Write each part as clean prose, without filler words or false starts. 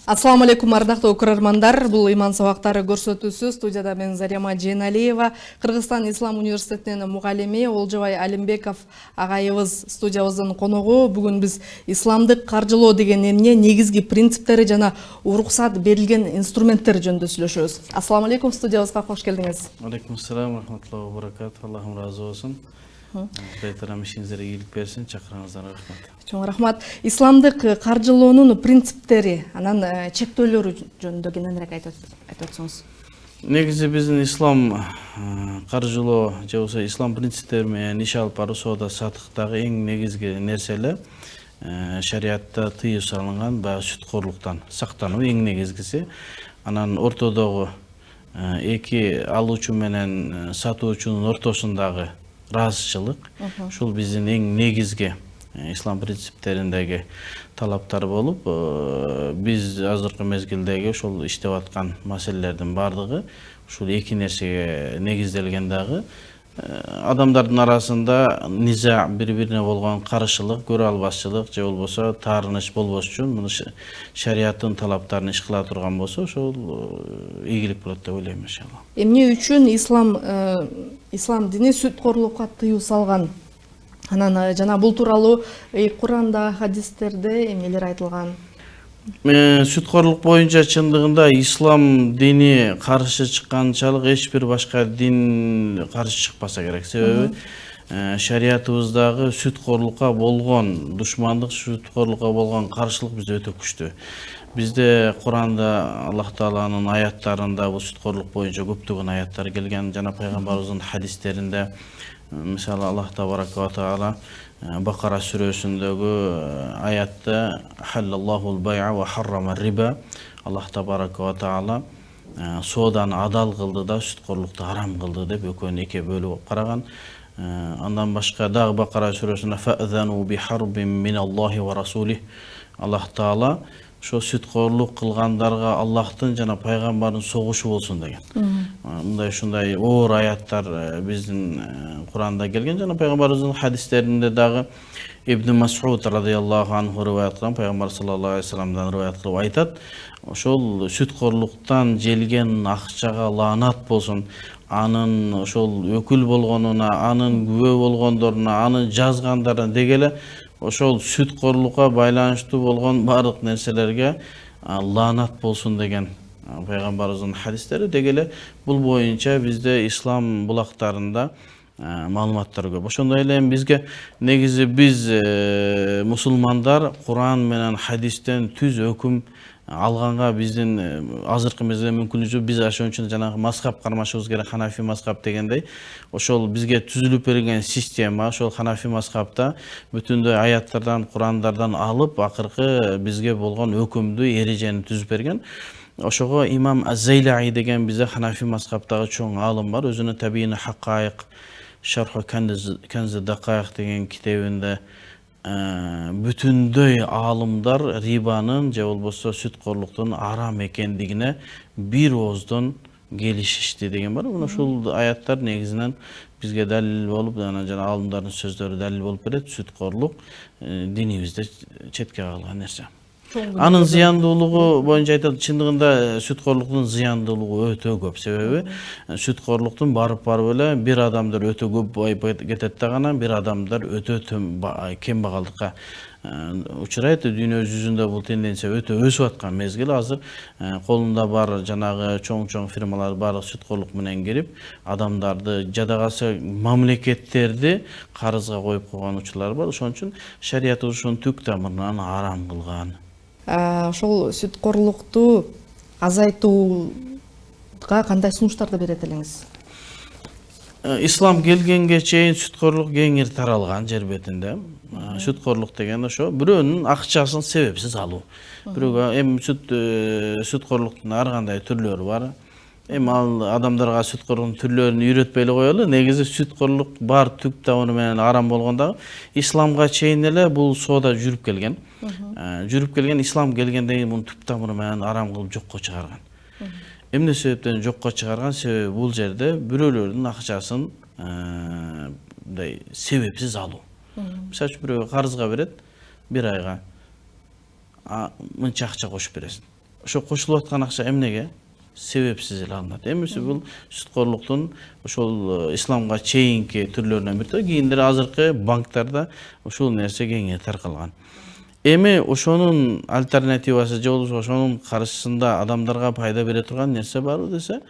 Ассаламу алейкум, ардактуу көрөрмандар. Бул иман сабактары көрсөтүүсү. Студияда мен Зарема Жейналиева, Кыргызстан Ислам университетинин мугалими Олжобай Алимбеков агайыбыз студиябыздын коногу. Бүгүн биз исламдык каржылоо деген эмне, негизги принциптери жана уруксат берилген инструменттер жөнүндө сүйлөшөбүз. Ассаламу алейкум, студиябызга кош келдиңиз. Алейкум ассалам, рахматуллахи ва баракатух. Аллахым разы болсун. Бейтарам ишиңизге ийгилик берсин, чакырганыңыздарга рахмат. Чоң рахмат. Исламдык каржылоонун принциптери, анан чектөөлөрү жөнүндө кененирээк айтып өтсөңүз. Негизи биздин ислам каржылоо же болбосо ислам принциптери менен иш алып баруу соода сатыктагы эң негизги нерселер шариатта тыюу салынган баягы сүткөрлуктан сактануу эң негизгиси. Анан ортодогу эки алуучу менен сатуучунун ортосундагы ыраазычылык, ушул биздин эң негизги ислам принциптериндеги талаптар болуп, биз азыркы мезгилдеги ошол иштеп аткан маселелердин баардыгы ушул эки нерсеге негизделген дагы. Адамдардын арасында низа, бири-бирине болгон каршылык, көрө албашчылык же болбосо таарыныч болбош үчүн муну шариаттын талаптарын иш кыла турган болсо, ошол ийгилик болот деп ойлойм иншалла. Эмне үчүн ислам дини сүткөрлүккө тыюу салган? Анан жана бул тууралуу Куранда, хадистерде эмнелер айтылган? Сүткөрлүк боюнча чындыгында ислам дини каршы чыкканчалык эч бир башка дин каршы чыкпаса керек. Себеби шариятыбыздагы сүткөрлүккө болгон душмандык, сүткөрлүккө болгон каршылык бизде өтө күчтүү. Бизде Куранда Аллах Тааланын аяттарында бул сүткөрлүк боюнча көптөгөн аяттар келген, жана пайгамбарыбыздын хадистеринде мисалы Аллах Табарака ва Таала Бакара сүрөсүндөгү аятта халаллахул бай'a ва харрама риба, Аллах Табарака ва Таала сооданы адал кылды да сүткөрлүктү арам кылды деп экөөнү эке бөлүп караган. Андан башка дагы Бакара сүрөсүндө фa'зану би харбин миналлахи ва расулих, Аллах Таала ошо сүткөрлүк кылгандарга Аллахтын жана пайгамбардын согушу болсун деген. Мындай ушундай оор аяттар биздин Куранда келген, жана пайгамбарыбыздын хадистеринде дагы Ибн Мас'уд радияллаху анху риваят кылган, пайгамбар саллаллаху алейхи вассаламдан риваят кылып айтат, ошол сүткөрлүктан желген акчага лаанат болсун, анын ошол өкүл болгонуна, анын күбө болгондоруна, анын жазгандарына дегеле ошол сүткөрлүккө байланыштуу болгон баардык нерселерге лаанат болсун деген пайгамбарыбыздын хадистери. Дегеле бул боюнча бизде ислам булактарында маалыматтар көп. Ошондой эле бизге негизи биз мусулмандар Куран менен хадистен түз өкүм алганга биздин азыркы мезгилде мүмкүнлүгү жок. Биз ошон үчүн жанагы мазхаб кармашыбыз керек, Ханафи мазхаб дегендей. Ошол бизге түзүлүп берилген система, ошол Ханафи мазхабта бүтүндөй аяттардан, Курандардан алып, акыркы бизге болгон өкүмдү, эрежени түзүп берген. Ошого имам Az-Zayla'i деген бизде Ханафи мазхабтагы чоң аалым бар. Өзүнүн Табиин Хаккайык, Шарху Канз Дакайык деген китебинде бүтүндөй аалымдар рибанын же болбосо сүткөрлүктүн арам экендигине бир ооздон келишишти деген бар. Ушул аяттар негизинен бизге далил болуп, жана аалымдардын сөздөрү далил болуп берет. Сүткөрлүк динибизде четке кагылган нерсе. Анын зыяндуулугу боюнча айтат, чындыгында сүткөрлүктүн зыяндуулугу өтө көп. Себеби сүткөрлүктүн барып эле бир адамдар өтө көп байып кетет дагы, бир адамдар өтө кем багалдыкка учурайт. Дүйнө жүзүндө бул тенденция өтө өсүп аткан мезгил. Азыр колунда бар жанагы чоң фирмалар баардык сүткөрлүк менен кирип, адамдарды жадагасы мамлекеттерди карызга коюп койгон учурлар бар. Ошон үчүн шарият ушун түк тамырынан арам кылган. Ошол сүткөрлүктү азайтууга кандай сунуштарды берет элеңиз? Ислам келгенге чейин сүткөрлүк кеңири таралган жер бетинде. Сүткөрлүк деген ошо бирөөнүн акчасын себепсиз алуу. Бирөөгө сүткөрлүктүн ар кандай түрлөрү бар. Ал адамдарга сүткөрлүктүн түрлөрүн үйрөтпөй эле коелу. Негизи сүткөрлүк бар түп тамыры менен арам болгондо исламга чейин эле бул соода жүрүп келген. Ислам келгенден кийин муну түп тамыры менен арам кылып жокко чыгарган. Эмне себептен жокко чыгарган? Себеби бул жерде бирөөлөрдүн акчасын себепсиз алуу. Мисалы үчүн бирөө карызга берет, бир айга мынча акча кошуп бересиң. ошо кошулуп аткан акча эмнеге? Себепсиз эле алынат. Эмесе бул сүткөрлүктүн ошол исламга чейинки түрлөрүнөн бири. Кийинтери азыркы банктарда ушул нерсе кеңири таркалган. Эми ошонун альтернативасы же болбосо ошонун каршысында адамдарга пайда бере турган нерсе барбы десе,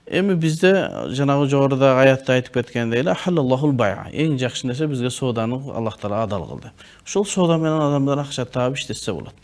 эми бизде жанагы жогоруда аятта айтып кеткендей эле халаллахул бай'a. Эң жакшы нерсе бизге сооданы Аллах Таала адал кылды. Ошол соода менен адамдар акча таап иштесе болот.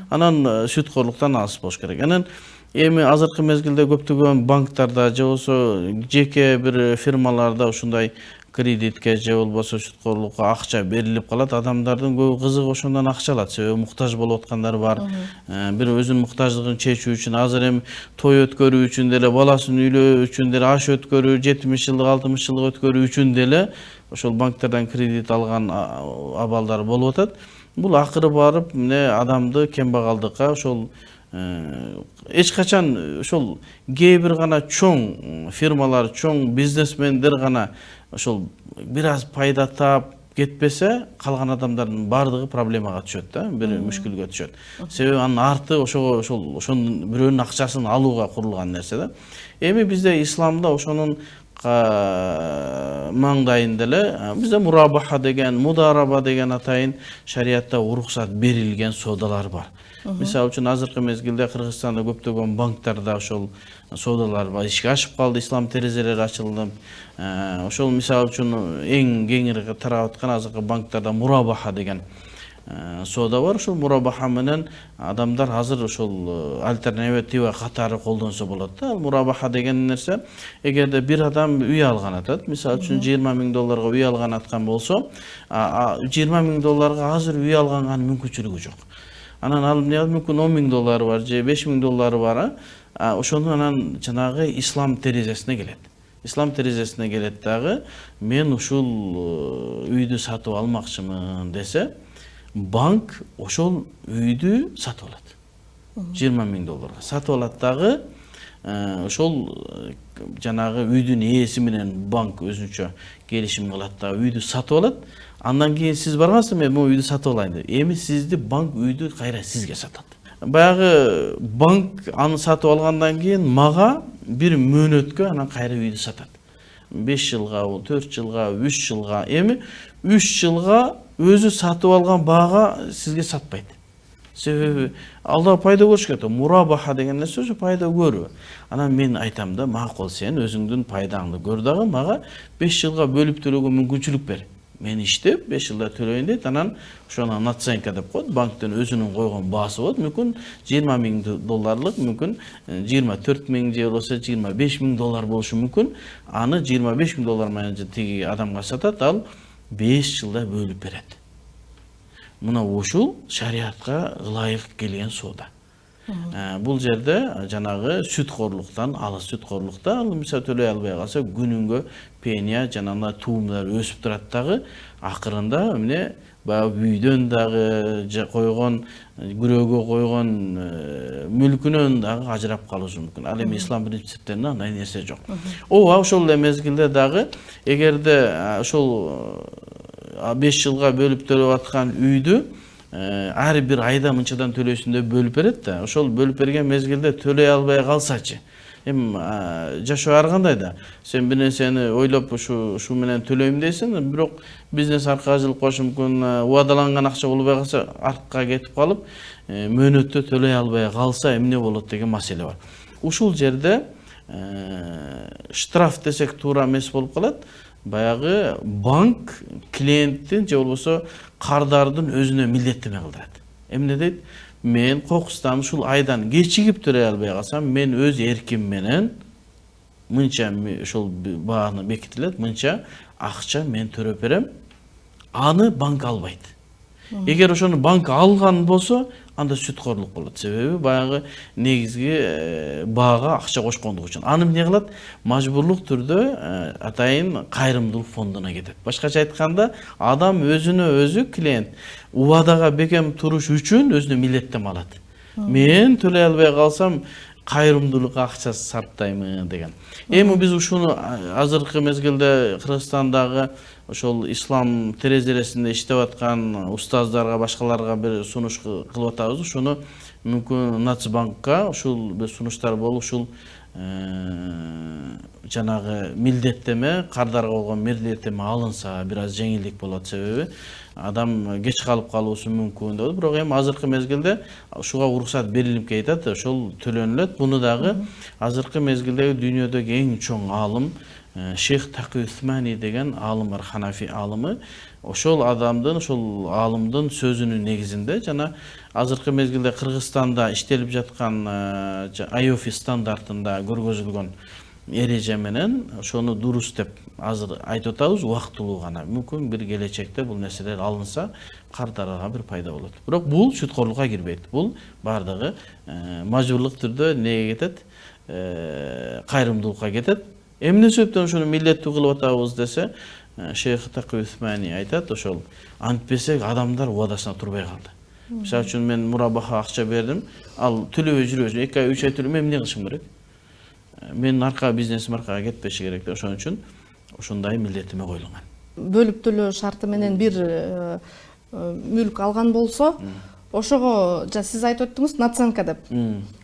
Анан сүткөрлүктөн алыс болуш керек. Анан эми азыркы мезгилде көптөгөн банктарда же болбосо жеке бир фирмаларда ушундай кредитке же болбосо сүткөрлүккө акча берилип калат. Адамдардын көбү кызыгып ошондон акча алат. Себеби муктаж болуп аткандар бар. Бир өзүнүн муктаждыгын чечүү үчүн, азыр эми той өткөрүү үчүн деле, баласын үйлөө үчүн деле, аш өткөрүү, 70 жылдык, 60 жылдык өткөрүү үчүн деле ошол банктардан кредит алган абалдар болуп атат. Бул акыры барып, эмне адамды кембагалдыкка ошол эч качан ошол кээ бир гана чоң фирмалар, чоң бизнесмендер гана ошол бир аз пайда таап кетпесе, калган адамдардын бардыгы проблемага түшөт да, бир мүшкүлгө түшөт. Себеби анын арты ошого ошонун бирөөнүн акчасын алууга курулган нерсе да. Эми бизде исламда ошонун маңдайында эле бизде мурабаха деген, мудараба деген атайын шариятта уруксат берилген соодалар бар. Мисалы үчүн азыркы мезгилде Кыргызстанда көптөгөн банктарда ошол соодалар бар, ишке ашып калды, ислам терезелери ачылды. Ошол мисалы үчүн эң кеңири тарап аткан азыркы банктарда мурабаха деген соода бар. Ошол мурабаха менен адамдар азыр ошол альтернатива катары колдонсо болот да. Мурабаха деген нерсе, эгерде бир адам үй алган атат, мисалы үчүн $20,000 үй алган аткан болсо, $20,000 азыр үй алганга мүмкүнчүлүгү жок. Анан ал эмне мүмкүн $10,000 бар же $5,000 бар, ошону анан жанагы ислам терезесине келет. Ислам терезесине келет дагы, мен ушул үйдү сатып алмакчымын десе, банк ошол үйдү сатып алат. $20,000 сатып алат дагы, ошол жанагы үйдүн ээси менен банк өзүнчө келишим кылат дагы, үйдү сатып алат. Андан кийин сиз баргансыз, мен бул үйдү сатып алайын деп. Эми сизди банк үйдү кайра сизге сатат. Баягы банк аны сатып алгандан кийин мага бир мөөнөткө анан кайра үйдү сатат. 5 жылга, 4 жылга, 3 жылга. Эми 3 жылга өзү сатып алган баага сизге сатпайт. Себеби алда пайда көрүш керек. Мурабаха деген нерсе ошо пайда көрүү. Анан мен айтам да, макул сен өзүңдүн пайдаңды көр дагы, мага 5 жылга бөлүп төлөөгө мүмкүнчүлүк бер. Мен иштеп 5 жылда төлөйүн дейт, анан ошону наценка деп коет, банктын өзүнүн койгон баасы болот. Мүмкүн $20,000, мүмкүн 24,000 же болбосо $25,000 болушу мүмкүн. Аны $25,000 менен тиги адамга сатат, ал 5 жылда бөлүп берет. Мына ушул шариатка ылайык келген соода. Бул жерде жанагы сүткөрлүктөн алыс, сүткөрлүктө ал мисалы төлөй албай калса күнүнгө пения жанагы туумдар өсүп турат дагы, акырында эмне баягы үйдөн дагы койгон, күрөөгө койгон мүлкүнөн дагы ажырап калышы мүмкүн. Ал эми ислам принциптеринде андай нерсе жок. Ооба, ошол эле мезгилде дагы эгерде ошол 5 жылга бөлүп төлөп аткан үйдү ар бир айда мынчадан төлөйсүң деп бөлүп берет да. Ошол бөлүп берген мезгилде төлөй албай калсачы. Эми жашоо ар кандай да. Сен бир нерсени ойлоп ушу менен төлөйм дейсиң, бирок бизнес аркага жылып коюшу мүмкүн, убадаланган акча болбой калса артка кетип калып, мөөнөттө төлөй албай калса эмне болот деген маселе бар. Ушул жерде штраф десек туура эмес болуп калат. Баягы банк клиенттин же болбосо кардардын өзүнө милдеттеме кылдырат. Эмне дейт? Мен кокустан ушул айдан кечигип төлөй албай калсам, мен өз эрким менен мынча ошол бааны бекитилет, мынча акча мен төлөп берем. Аны банк албайт. Эгер ошону банк алган болсо, анда сүткөрлүк болот. Себеби баягы негизги баага акча кошкондук үчүн. Аны эмне кылат? Мажбурлук түрдө атайын кайрымдуулук фондуна кетет. Башкача айтканда, адам өзүнө өзү клиент убадага бекем туруш үчүн өзүнө милдеттеме алат. Мен төлөй албай калсам, кайрымдуулук акчасы сарптаймын деген. Эми биз ушуну азыркы мезгилде Кыргызстандагы ошол ислам терезелесинде иштеп аткан устаздарга, башкаларга бир сунуш кылып атабыз. Ушуну мүмкүн Нацбанкка ушул сунуштар болуп ушул жанагы милдеттеме, кардарга болгон милдеттеме алынса бир аз жеңилдик болот. Себеби адам кеч калып калуусу мүмкүн деп. Бирок эми азыркы мезгилде ушуга уруксат берилип кетет, ошол төлөнүлөт. Буну дагы азыркы мезгилдеги дүйнөдөгү эң чоң аалым Шейх Такы Усмани деген аалым бар, Ханафи аалымы. Ошол аалымдын сөзүнүн негизинде жана азыркы мезгилде Кыргызстанда иштелип жаткан IOFI стандартында көргөзүлгөн эреже менен ошону дурус деп азыр айтып атабыз, убактылуу гана. Мүмкүн бир келечекте бул нерселер алынса кардарга бир пайда болот. Бирок бул сүткорлукка кирбейт. Бул бардыгы мажбурлук түрдө неге кетет? Кайрымдуулукка кетет. Эмне себептен ошону милдеттүү кылып атабыз десе, Шейх Такы Усмани айтат, ошол антпесек адамдар убадасына турбай калды. Мисалы үчүн мен мурабаха акча бердим, ал төлөбөй жүрөсүн, 2 ай 3 ай төлөмөй эмне кылышым керек? Менин бизнесим аркага кетпеши керек деп, ошон үчүн ошондой милдеттеме коюлган. Бөлүп төлөө шарты менен бир мүлк алган болсо, ошого сиз айтып өттүңүз наценка деп.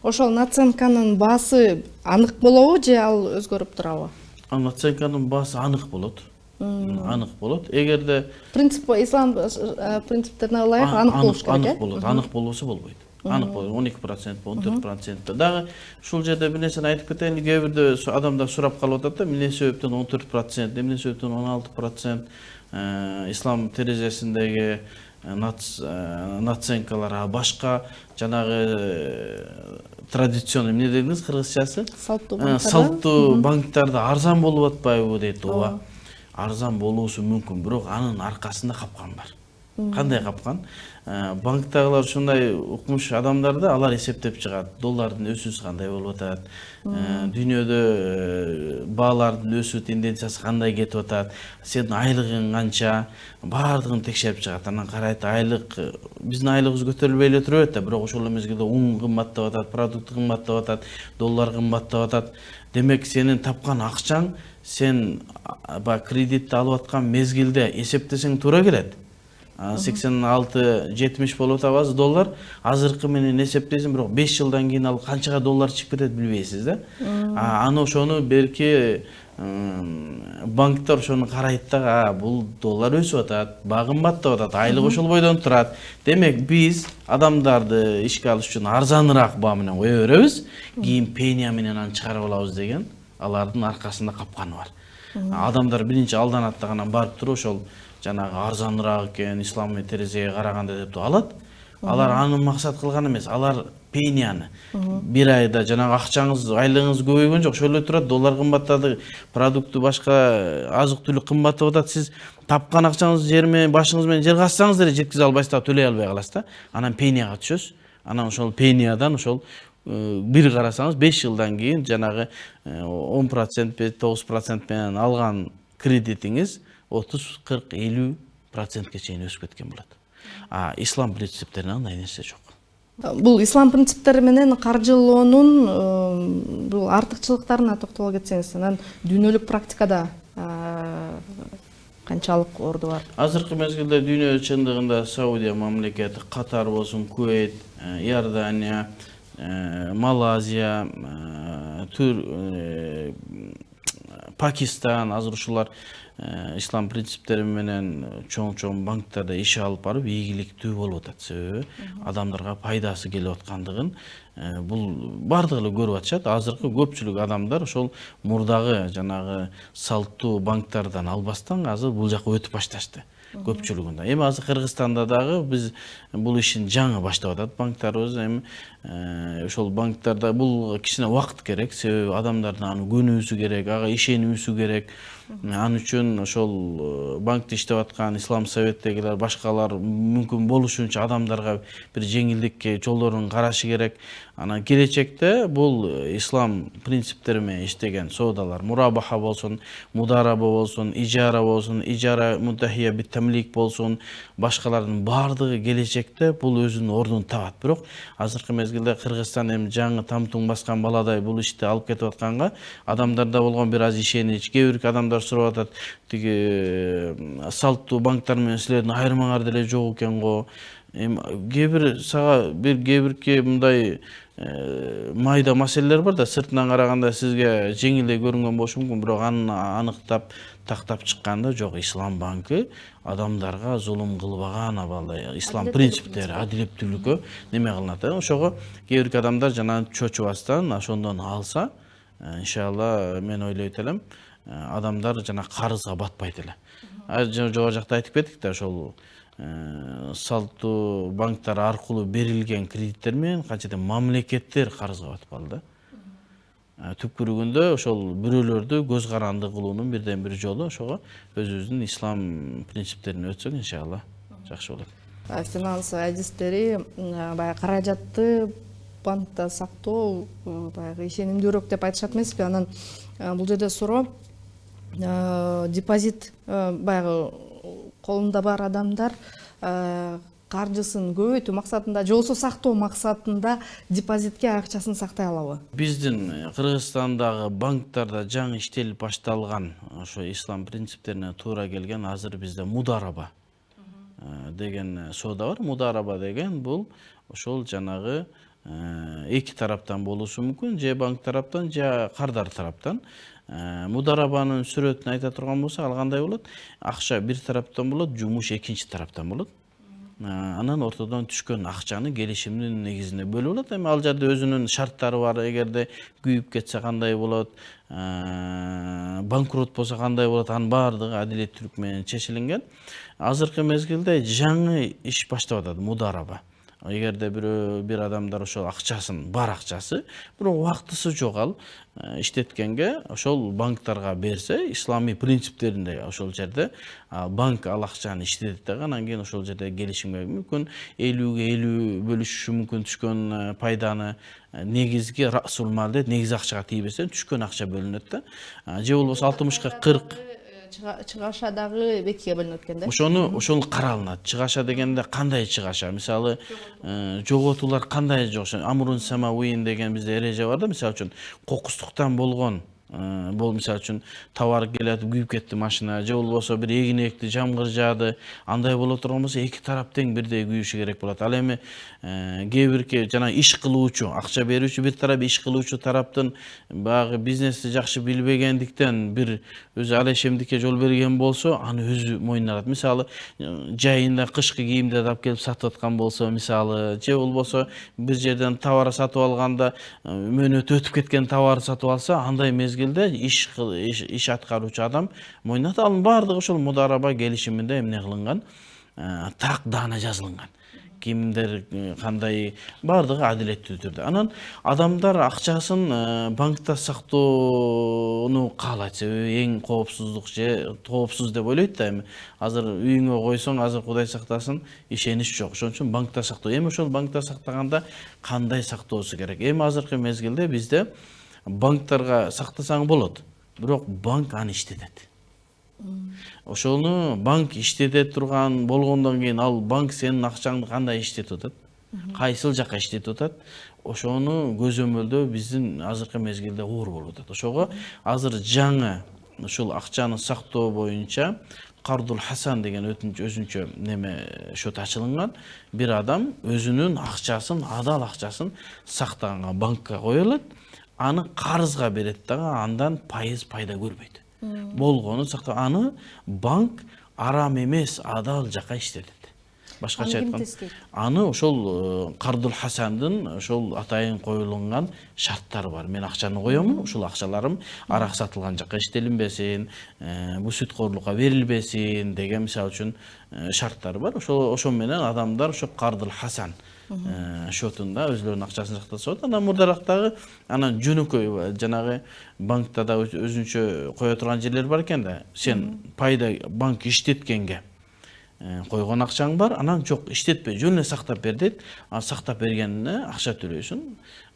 Ошол наценканын баасы анык болобу же ал өзгөрүп турабы? Наценканын баасы анык болот. Анык болот. Эгерде принцип ислам принциптерине ылайык анык болуш керек. Анык болот. Анык болбосо болбойт. Анык болот. 12%, 14%. Дагы ушул жерде бир нерсени айтып кетейин. Кээ бирде адамдар сурап калып атат да, эмне себептен 14%, эмне себептен 16%? Ислам терезесиндеги наценкалар башка жанагы традиционный эмне дедиңиз кыргызчасы? Салттуу банктарда арзан болуп атпайбы дейт. Ооба. Арзан болуусу мүмкүн, бирок анын аркасында капкан бар. Кандай капкан? Банктагылар ушундай укмуш адамдар да, алар эсептеп чыгат. Доллардын өсүүсү кандай болуп атат? Дүйнөдө баалардын өсүү тенденциясы кандай кетип атат? Сенин айлыгың канча? Бардыгын текшерип чыгат. Анан карайт, биздин айлыгыбыз көтөрүлбөй эле турат да, бирок ошол мезгилде ун кымбаттап атат, продукт кымбаттап атат, доллар кымбаттап атат. Демек сенин тапкан акчаң сен кредитти алып аткан мезгилде эсептесең туура келет. 86-70 болуп атабыз доллар, азыркы менен эсептесең, бирок 5 жылдан кийин ал канчага доллар чыгып кетет билбейсиз да. Аны ошону берки банктар ошону карайт да, бул доллар өсүп атат, баа кымбаттап атат, айлык ошол бойдон турат. Демек биз адамдарды ишке алыш үчүн арзаныраак баа менен кое беребиз, кийин пения менен аны чыгарып алабыз деген алардын аркасында капканы бар. Адамдар биринчи алданат да, анан барып туруп ошол жанагы арзаныраак экен, исламий терезеге караганда деп алат. Алар аны максат кылган эмес, алар пенияны. Бир айда жанагы акчаңыз, айлыгыңыз көбөйгөн жок, ошол эле турат, доллар кымбаттады, продукты башка азык түлүк кымбаттап атат. Сиз тапкан акчаңыз жер менен башыңыз менен жер кассаңыз деле жеткизе албайсыз да, төлөй албай каласыз да. Анан пенияга түшөсүз. Анан ошол пениядан ошол бир карасаңыз 5 жылдан кийин жанагы 10%, 9% менен алган кредитиңиз 30, 40, 50%ке чейин өсүп кеткен болот. Ислам принциптеринде андай нерсе жок. Бул ислам принциптери менен каржылоонун бул артыкчылыктарына токтоло кетсеңиз, анан дүйнөлүк практикада канчалык орду бар? Азыркы мезгилде дүйнө чындыгында Саудия мамлекети, Катар болсун, Кувейт, Иордания, Малайзия, Пакистан, азыр ушулар ислам принциптери менен чоң банктарда иш алып барып ийгиликтүү болуп атат. Себеби адамдарга пайдасы келип аткандыгын бул бардыгы эле көрүп атышат. Азыркы көпчүлүк адамдар ошол мурдагы жанагы салттуу банктардан албастан азыр бул жака өтүп башташты. Көпчүлүгүндө. Эми азыр Кыргызстанда дагы биз бул ишин жаңы баштап атат банктарыбыз. Эми ошол банктарда бул кичине убакыт керек, себеби адамдардын аны көнүүсү керек, ага ишенүүсү керек. Ан үчүн ошол банкта иштеп аткан ислам советтегилер, башкалар мүмкүн болушунча адамдарга бир жеңилдикке жолдорун карашы керек. Анан келечекте бул ислам принциптери менен иштеген соодалар, мурабаха болсун, мудараба болсун, ижара болсун, ижара мутахия бит тамлик болсун, башкалардын бардыгы келечекте бул өзүнүн ордун табат. Бирок азыркы мезгилде Кыргызстан эми жаңы тамтуң баскан баладай бул ишти алып кетип атканга адамдарда болгон бир аз ишенич, кээ бир адамдар сурап атат, тиги салттуу банктар менен силердин айырмаңар деле жок экен го. кээ бир сага кээ бирки мындай майда маселелер бар да, сыртынан караганда сизге жеңил эле көрүнгөн болушу мүмкүн, бирок аны аныктап тактап чыкканда жок, ислам банкы адамдарга зулум кылбаган, абалдай ислам принциптери, адилеттүүлүккө неме кылынат. Ошого кээ бирки адамдар жана чочубастан ошондон алса, иншалла мен ойлойт элем, адамдар жана карызга батпайт эле. Жогору жакта айтып кеттик да, ошол салттуу банктар аркылуу берилген кредиттер менен канчадан мамлекеттер карызга батпалы да. Түпкүрүгүндө ошол бирөөлөрдү көз каранды кылуунун бирден бир жолу ошого өзүбүздүн ислам принциптерине өтсөк, иншалла жакшы болот. Финанс адистери баягы каражатты банкта сактоо баягы ишенимдүүрөөк деп айтышат эмеспи? Анан бул жерде суроо, депозит баягы колунда бар адамдар каржысын көбөйтүү максатында же болбосо сактоо максатында депозитке акчасын сактай алабы? Биздин Кыргызстандагы банктарда жаңы иштелип башталган ошо ислам принциптерине туура келген азыр бизде мудараба деген соода бар. Мудараба деген бул ошол жанагы эки тараптан болушу мүмкүн, же банк тараптан, же кардар тараптан. Мударабанын сүрөтүн айта турган болсок, ал кандай болот? Акча бир тараптан болот, жумуш экинчи тараптан болот. Анан ортодон түшкөн акчаны келишимдин негизинде бөлүп алат. Эми ал жерде өзүнүн шарттары бар. Эгерде күйүп кетсе кандай болот, банкрот болсо кандай болот, анын баардыгы адилеттүүлүк менен чечилинген. Азыркы мезгилде жаңы иш баштап атат мудараба. Эгерде бир адамдар ошол акчасын, бар акчасы, бирок убактысы жок ал иштеткенге ошол банктарга берсе, исламий принциптеринде ошол жерде банк ал акчаны иштетет дагы, анан кийин ошол жерде келишимге мүмкүн 50-50 бөлүшүшү мүмкүн түшкөн пайданы. Негизги расул мал дейт, негизи акчага тийбестен түшкөн акча бөлүнөт да. Же болбосо 60-40 чыгаша дагы бекиге бөлүнөт экен да. Ошону каралынат. Чыгаша дегенде кандай чыгаша? Мисалы, жоготуулар кандай жогошу? Амрун самауин деген бизде эреже бар да, мисалы үчүн кокустуктан болгон, бул мисалы үчүн товар келет, күйүп кетти машина, же болбосо бир эгин экти, жамгыр жаады, андай боло турган болсо эки тарап тең бирдей күйүшү керек болот. Ал эми кээ бирки жана иш кылуучу, акча берүүчү бир тарап, иш кылуучу тараптын баягы бизнести жакшы билбегендиктен бир өзү алешемдикке жол берген болсо, аны өзү мойнуна алат. Мисалы, жайында кышкы кийимдерди алып келип сатып аткан болсо, мисалы, же болбосо бир жерден товар сатып алганда мөөнөтү өтүп кеткен товар сатып алса, андай мезгилде иш аткаруучу адам мойнуна алат. Анын баардыгы ошол мудараба келишиминде эмне кылынган, тактаана жазылган. Кимдер кандай, баардыгы адилеттүү түрдө. Анан адамдар акчасын банкта сактоону каалайт. Себеби эң коопсуздук же коопсуз деп ойлойт да. Эми азыр үйүңө койсоң, азыр Кудай сактасын, ишенич жок. Ошон үчүн банкта сактоо. Эми ошол банкта сактаганда кандай сактоосу керек? Эми азыркы мезгилде бизде банктарга сактасаң болот, бирок банк аны иштетет. Ошону банк иштете турган болгондон кийин ал банк сенин акчаңды кандай иштетип атат, кайсыл жакка иштетип атат, ошону көзөмөлдөө биздин азыркы мезгилде оор болуп атат. Ошого азыр жаңы ушул акчаны сактоо боюнча Кардул Хасан деген өзүнчө неме счет ачылган. Бир адам өзүнүн акчасын, адал акчасын сактаганга банкка кое алат, аны карызга берет дагы, андан пайыз пайда көрбөйт. Болгону сактап, аны банк арам эмес, адал жака иштетет. Башкача айтканда, аны ошол Кардул Хасандын ошол атайын коюлган шарттары бар. Мен акчаны коёмун, ушул акчаларым арак сатылган жака иштелинбесин, бул сүткөрлүккө берилбесин деген мисалы үчүн шарттары бар. Ошол менен адамдар ошо Кардул Хасан счетунда өзлөрүнүн акчасын сактаса болот. Анан мурдарактагы анан жөнөкөй жанагы банкта да өзүнчө кое турган жерлер бар экен да. Сен пайда банк иштеткенге койгон акчаң бар, анан жок, иштетпей жөн эле сактап бер дейт. Ал сактап бергенине акча төлөйсүң.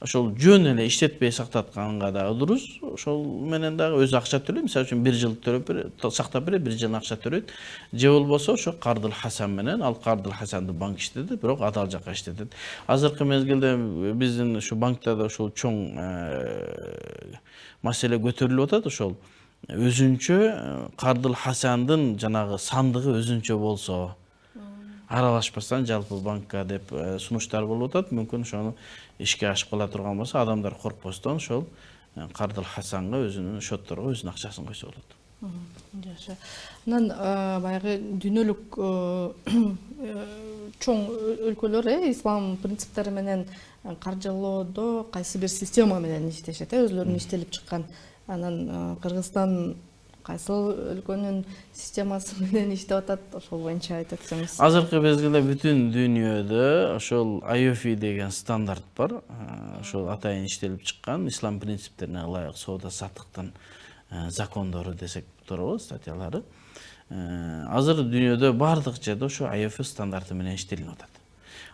Ошол жөн эле иштетпей сактатканга дагы дурус. Ошол менен дагы өзү акча төлөйт. Мисалы үчүн 1 жыл төлөп сактап берет, 1 жыл акча төлөйт. Же болбосо ошо Кардул Хасан менен, ал Кардул Хасанды банк иштетет, бирок адал жака иштетет. Азыркы мезгилде биздин ушу банктарда ошол чоң маселе көтөрүлүп атат. Ошол өзүнчө Кардул Хасандын жанагы сандыгы өзүнчө болсо, аралашпастан жалпы банкка деп сунуштар болуп атат. Мүмкүн ошону ишке ашып кала турган болсо, адамдар коркпостон ошол Кардыл Хасанга өзүнүн счетторго өзүнүн акчасын койсо болот. Жакшы. Анан баягы дүйнөлүк чоң өлкөлөр ислам принциптери менен каржылоодо кайсы бир система менен иштешет, өзлөрүнүн иштелип чыккан. Анан Кыргызстан кайсыл өлкөнүн системасы менен иштеп атат, ошол боюнча айтып өтсөңүз. Азыркы мезгилде бүтүн дүйнөдө ошол IOFI деген стандарт бар. Ошол атайын иштелип чыккан ислам принциптерине ылайык соода саттыктын закондору десек туура болот, статьялары. Азыр дүйнөдө бардык жерде ошо IOFI стандарты менен иштелип атат.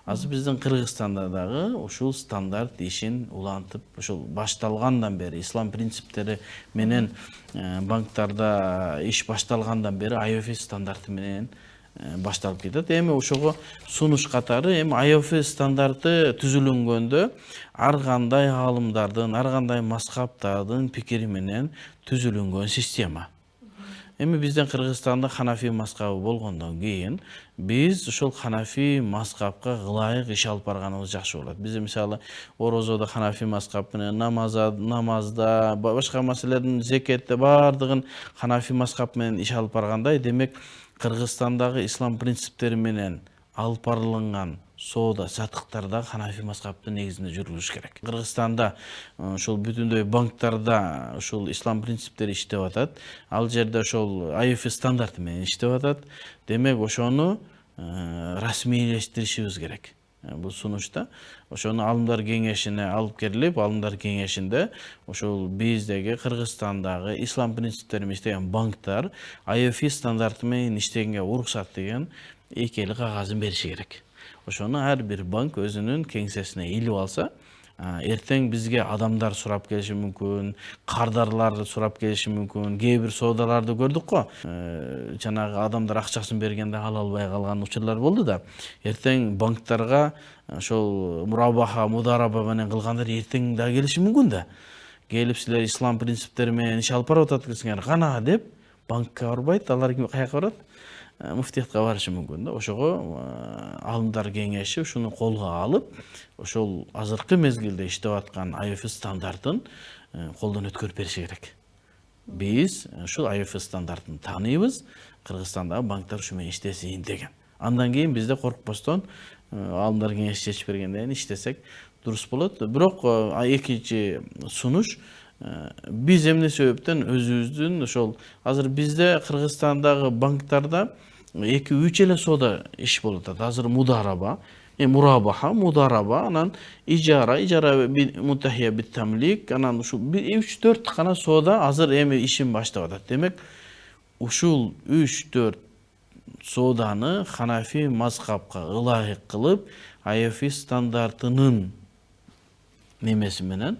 Азыр биздин Кыргызстанда дагы ушул стандарт ишин улантып, ошол башталгандан бери ислам принциптери менен банктарда иш башталгандан бери IOFI стандарты менен башталып кетет. Эми ошого сунуш катары эми IOFI стандарты түзүлгөндө ар кандай аалымдардын, ар кандай мазхабтардын пикири менен түзүлгөн система. Эми биздин Кыргызстанда Ханафи мазхабы болгондон кийин биз ошол Ханафи мазхабка ылайык иш алып барганыбыз жакшы болот. Биз мисалы орозодо Ханафи мазхаб менен, намазда, башка маселелердин, зекетте бардыгын Ханафи мазхаб менен иш алып баргандай, демек Кыргызстандагы ислам принциптери менен алып барылган соода саттыктарда Ханафи мазхабтын негизинде жүргүзүш керек. Кыргызстанда ошол бүтүндөй банктарда ошол ислам принциптери иштеп атат. Ал жерде ошол IOFI стандарты менен иштеп атат. Демек ошону расмийлештиришибиз керек. Бул сунушта ошону алымдар кеңешине алып келип, алымдар кеңешинде ошол биздеги Кыргызстандагы ислам принциптери менен иштеген банктар IOFI стандарты менен иштегенге уруксат деген экели кагазын бериши керек. Ошону ар бир банк өзүнүн кеңсесине илип алса, эртең бизге адамдар сурап келиши мүмкүн, кардарлар сурап келиши мүмкүн. Кээ бир соодаларды көрдүк го. Жанагы адамдар акчасын бергенде ала албай калган учурлар болду да. Эртең банктарга ошол мурабаха, мудараба менен кылгандар эртең да келиши мүмкүн да. Келип силер ислам принциптери менен иш алып барып атасыңар кана деп банкка барбайт, алар каяка барат? Муфтиятка барышы мүмкүн да. Ошого алымдар кеңеши ушуну колго алып, ошол азыркы мезгилде иштеп аткан IOFI стандартын колдон өткөрүп бериши керек. Биз ушул IOFI стандартын тааныйбыз, Кыргызстандагы банктар ушу менен иштесин деген. Андан кийин бизде коркпостон алымдар кеңеши чечип бергенден иштесек дурус болот. Бирок экинчи сунуш, биз эмне себептен өзүбүздүн ошол азыр бизде Кыргызстандагы банктарда 2-3 эле соода иш болуп атат. Азыр мудараба, мурабаха, мудараба, анан ижара мутахия бит тамлик, анан ушу 3-4 гана соода азыр эми ишин баштап атат. Демек, ушул 3-4 сооданы Ханафи мазхабка ылайык кылып, IOFI стандартынын немеси менен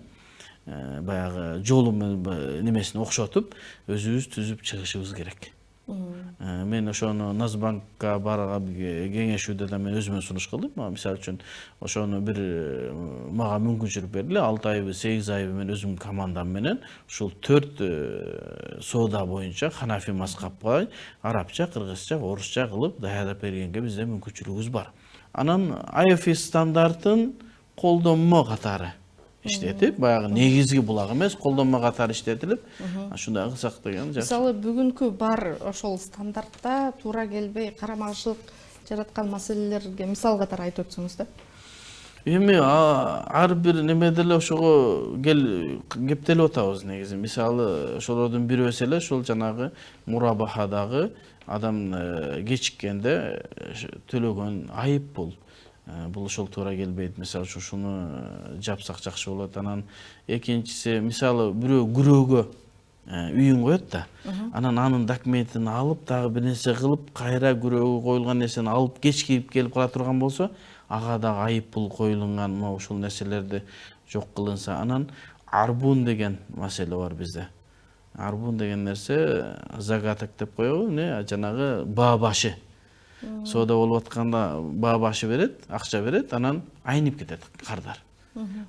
баягы жолу немесин окшотуп, өзүбүз түзүп чыгышыбыз керек. Мен ошону Назбанкка барган кеңешүүдө да мен өзүмө сунуш кылдым. Мисалы үчүн ошону бир мага мүмкүнчүлүк берди. 6 айбы, 8 айбы мен өзүмдүн командам менен ушул 4 соода боюнча Ханафи мазхабка арабча, кыргызча, орусча кылып даярдап бергенге бизде мүмкүнчүлүгүбүз бар. Анан IOFI стандартын колдонмо катары иштетип, баягы негизги булак эмес, колдонмо катары иштетилип, ушундай кылсак деген жакшы. Мисалы бүгүнкү бар ошол стандартта туура келбей карама-каршылык жараткан маселелерге мисал катары айтып өтсөңүз да. Эми ар бир немеде эле ошого кептелип атабыз негизи. Мисалы ошолордун бирөөсү эле ушул жанагы мурабахадагы адам кечиккенде төлөгөн айып бул. Бул ошол туура келбейт. Мисалы ушуну жапсак жакшы болот. Анан экинчиси, мисалы бирөө күрөөгө үйүн коет да. Анан анын документин алып, дагы бир нерсе кылып, кайра күрөөгө коюлган нерсени алып кеч келип кала турган болсо, ага дагы айып бул коюлган, ушул нерселерди жок кылынса. Анан арбун деген маселе бар бизде. Арбун деген нерсе загаток деп коебу, жанагы баа башы. Соода болуп атканда баа башы берет, акча берет, анан айнып кетет кардар.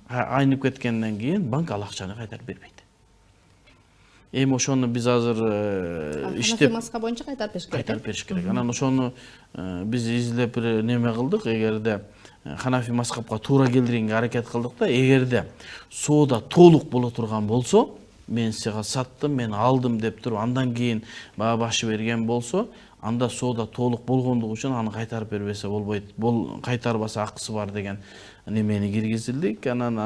Айнып кеткенден кийин банк ал акчаны кайтарып бербейт. Эми ошону биз азыр Ханафи иштеп мазхабы боюнча кайтарып бериш керек. кайтарып бериш керек. Анан ошону биз изилдеп бир неме кылдык. Эгерде Ханафи мазхабка туура келтиргенге аракет кылдык да, эгерде соода толук боло турган болсо, мен сага саттым, мен алдым деп туруп, андан кийин баа башы берген болсо, анда соода толук болгондугу үчүн аны кайтарып бербесе болбойт. Кайтарбаса акысы бар деген немени киргизилдик. Анан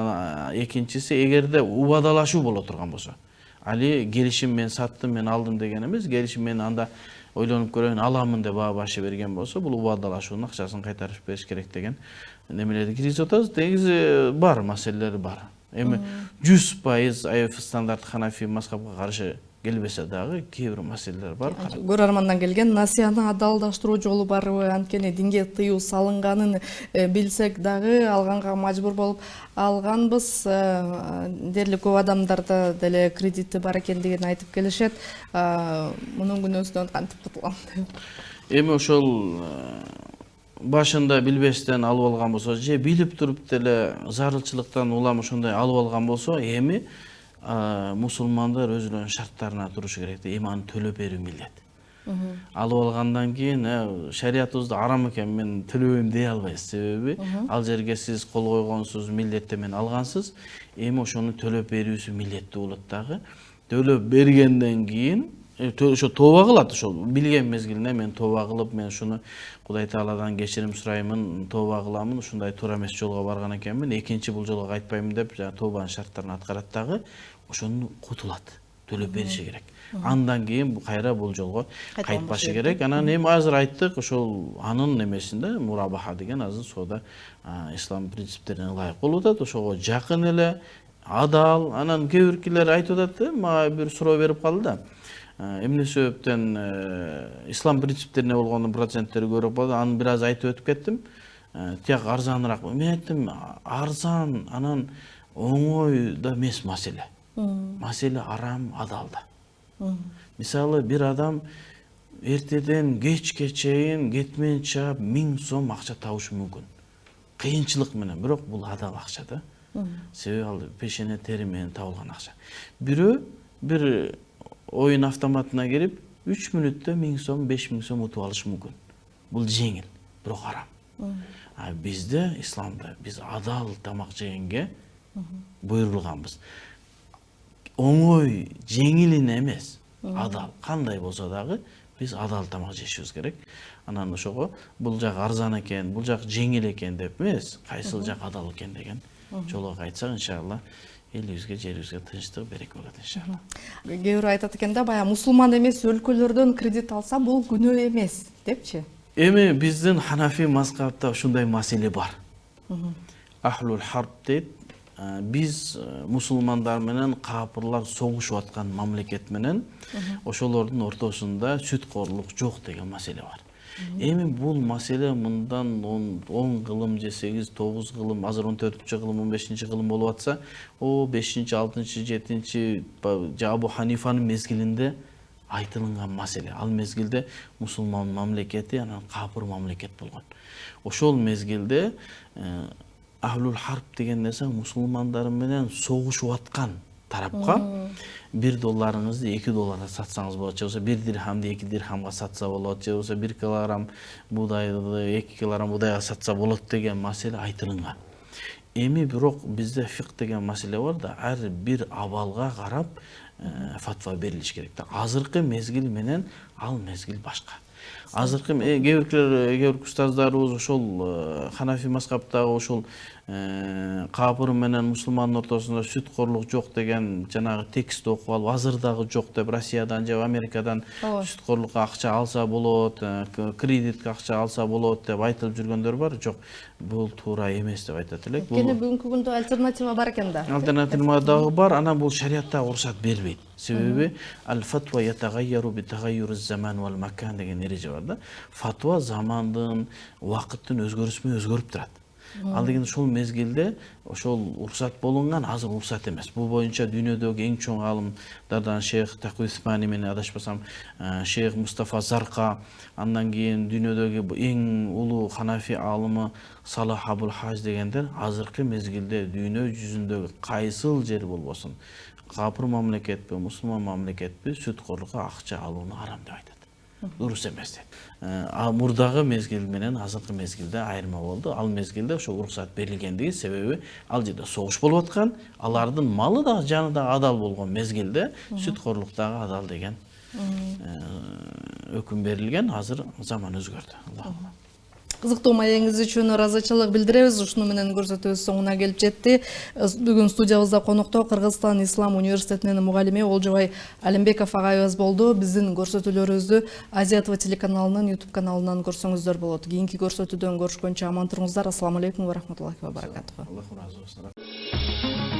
экинчиси, эгерде убадалашуу боло турган болсо, али келишим мен саттым, мен алдым деген эмес, келишим мен анда ойлонуп көрөйүн, аламын деп баа башы берген болсо, бул убадалашуунун акчасын кайтарып бериш керек деген немелерди киргизип атабыз. Негизи бар маселелер бар. Эми 100% АФ стандарт Ханафи мазхабга каршы келбесе дагы кээ бир маселелер бар. Көрөрмандан келген насыяны адалдаштыруу жолу барбы? Анткени динге тыюу салынганын билсек дагы алганга мажбур болуп алганбыз. Дээрлик көп адамдарда деле кредити бар экендигин айтып келишет. Мунун күнөөсүнөн кантип кутулам деп. Эми ошол башында билбестен алып алган болсо, же билип туруп деле зарылчылыктан улам ошондой алып алган болсо, эми мусулмандар өзүнүн шарттарына турушу керек. Эми аны төлөп берүү милдет. Алып алгандан кийин шариятыбызда арам экен, мен төлөбөйм дей албайсыз. Себеби ал жерге сиз кол койгонсуз, милдетте мен алгансыз. Эми ошону төлөп берүүсү милдеттүү болот дагы. Төлөп бергенден кийин ошо тооба кылат. Ошол билген мезгилинде мен тооба кылып, мен ушуну Кудай Тааладан кечирим сураймын, тооба кыламын, ушундай туура эмес жолго барган экенмин, экинчи бул жолго кайтпайм деп тообанын шарттарын аткарат дагы, ошону кутулат. Төлөп бериши керек. Андан кийин кайра бул жолго кайтпашы керек. Анан эми азыр айттык, ошол анын немесинде мурабаха деген азыр соода ислам принциптерине ылайык болуп атат. Ошого жакын эле, адал. Анан кээ биркилер айтып атат, мага бир суроо берип калды да. Эмне себептен ислам принциптерине болгон проценттери көбүрөөк болду. Аны бир аз айтып өтүп кеттим. Тияк арзаныраак. Мен айттым, арзан, анан оңой да эмес маселе. Маселе арам, адалда. Мисалы, бир адам эртеден кечке чейин кетмен чаап 1000 сом акча табышы мүмкүн. Кыйынчылык менен, бирок бул адал акча да. Себеби ал пешене тери менен табылган акча. Бирөө бир оюн автоматына кирип 3 мүнөттө 1000 сом, 5000 сом утуп алышы мүмкүн. Бул жеңил, бирок арам. Бизде исламда биз адал тамак жегенге буйрулганбыз. Оңой, жеңилине эмес, адал. Кандай болсо дагы биз адал тамак жешибиз керек. Анан ошого бул жак арзан экен, бул жак жеңил экен деп эмес, кайсыл жак адал экен деген жолго кайтсак, иншалла элибизге, жерибизге тынчтык, береке болот иншалла. Кээ бирөө айтат экен да, баягы мусулман эмес өлкөлөрдөн кредит алса бул күнөө эмес депчи. Эми биздин Ханафи мазхабында ушундай маселе бар. Ахлул харб дейт. Биз мусулмандар менен капырлар согушуп аткан мамлекет менен ошолордун ортосунда сүткорлук жок деген маселе бар. Эми бул маселе мындан 10 кылым же 8-9 кылым, азыр 14-чү кылым, 15-чи кылым болуп атса, о 5-чи, 6-чы, 7-чи Абу Ханифанын мезгилинде айтылган маселе. Ал мезгилде мусулман мамлекети, анан капыр мамлекет болгон. Ошол мезгилде Ахлул харб деген нерсе мусулмандар менен согушуп аткан тарапка $1 $2 сатсаңыз болот, же болбосо 1 дирхамды 2 дирхамга сатса болот, же болбосо 1 килограмм буудайды 2 килограмм буудайга сатса болот деген маселе айтылган. Эми бирок бизде фикх деген маселе бар да, ар бир абалга карап фатва берилиш керек да. Азыркы мезгил менен ал мезгил башка. Азыркы кээ бир устаздарыбыз ошол Ханафи мазхабтагы ошол капыр менен мусулмандын ортосунда сүткорлук жок деген жанагы текстти окуп алып, азыр дагы жок деп Россиядан же Америкадан сүткорлукка акча алса болот, кредитке акча алса болот деп айтылып жүргөндөр бар. Жок, бул туура эмес деп айтат элек. Кene бүгүнкү күндө альтернатива бар экен да. Альтернатива дагы бар, анан бул шариатта уруксат бербейт. Себеби аль-фатва ятагайяру битагайюриз заман вал макан деген эреже бар да. Фатва замандын, убакыттын өзгөрүшү менен өзгөрүп турат. Ал деген ошол мезгилде ошол уруксат болунган, азыр уруксат эмес. Бул боюнча дүйнөдөгү эң чоң аалымдардан Шейх Такуй Усмани менен адашпасам, Шейх Мустафа Зарка, андан кийин дүйнөдөгү эң улуу Ханафи аалымы Салах Абул Хаж дегендер азыркы мезгилде дүйнө жүзүндөгү кайсыл жер болбосун, капыр мамлекетпи, мусулман мамлекетпи сүткорлукка акча алууну арам деп айтат. Дурус эмес дейт. Мурдагы мезгил менен азыркы мезгилде айырма болду. Ал мезгилде ошо уруксат берилгендиги себеби ал жерде согуш болуп аткан, алардын малы да жаны да адал болгон мезгилде сүткорлуктагы адал деген өкүм берилген. Азыр заман өзгөрдү. Аллах. Кызыктуу маегиңиз үчүн ыраазычылык билдиребиз. Ушуну менен көрсөтүүбүз соңуна келип жетти. Бүгүн студиябызда конокто Кыргызстан Ислам университетинин мугалими Олжобай Алимбеков агайыбыз болду. Биздин көрсөтүүлөрүбүздү Азия ТВ телеканалынын YouTube каналынан көрсөңүздөр болот. Кийинки көрсөтүүдөн көрүшкөнчө аман туруңуздар. Ассаламу алейкум ва рахматуллахи ва баракатуху. Аллах разы болсун.